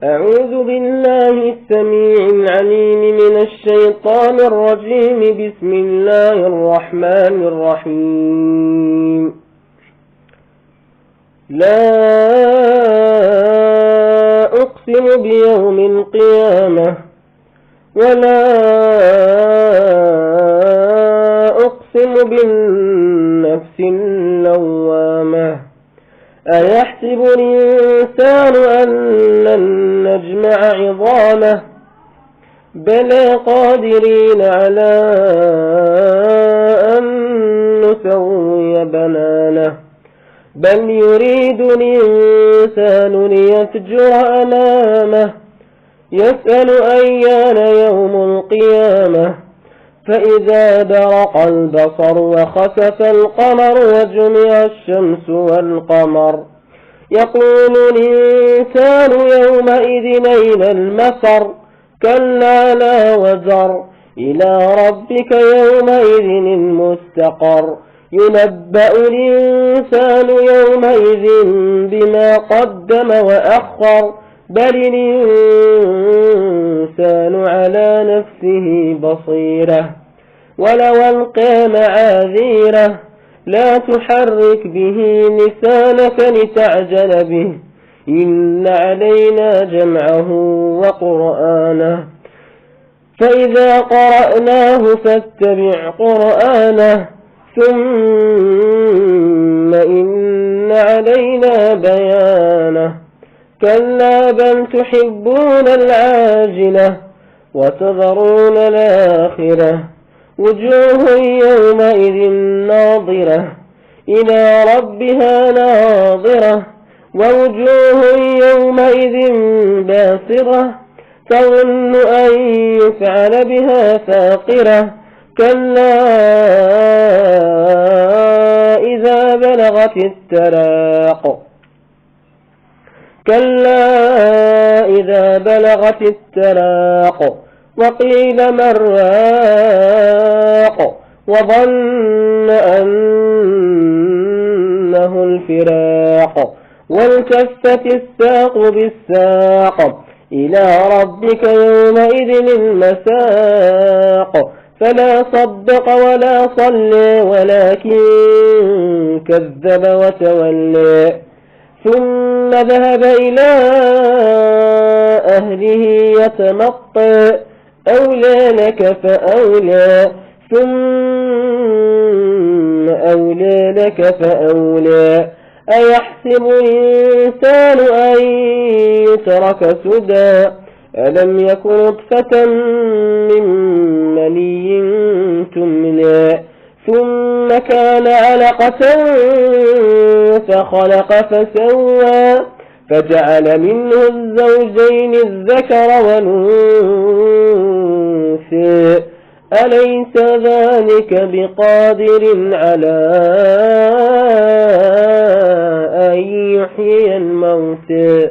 أعوذ بالله السميع العليم من الشيطان الرجيم. بسم الله الرحمن الرحيم. لا أقسم بيوم القيامة ولا أقسم بالنفس اللوامة. أيحسب الإنسان أن لن نجمع عظامه بلى قادرين على أن نسوي بنانه بل يريد الإنسان ليفجر أمامه يسأل أيان يوم القيامة فإذا برق البصر وخسف القمر وجمع الشمس والقمر يقول الإنسان يومئذ أين المفر كلا لا وزر إلى ربك يومئذ المستقر ينبأ الإنسان يومئذ بما قدم وأخر بل الإنسان على نفسه بصيرة ولو ألقى معاذيره لا تحرك به لسانك لتعجل به إن علينا جمعه وقرآنه فإذا قرأناه فاتبع قرآنه ثم إن علينا بيانه كلا بل تحبون العاجلة وتذرون الآخرة وجوه يومئذ ناظرة إلى ربها ناظرة ووجوه يومئذ باسرة تظن أن يفعل بها فاقرة كلا إذا بلغت التراق وقيل من راق وظن أنه الفراق والتفت الساق بالساق إلى ربك يومئذ المساق فلا صدق ولا صلى ولكن كذب وتولى ثم ذهب إلى أهله يتمطى أولى لك فأولى ثم أولى لك فأولى أيحسب الإنسان أن يترك سدى ألم يكن نطفة من مني تمنى ثم كان علقة فخلق فسوى فجعل منه الزوجين الذكر والأنثى أليس ذلك بقادر على أن يحيي الموتى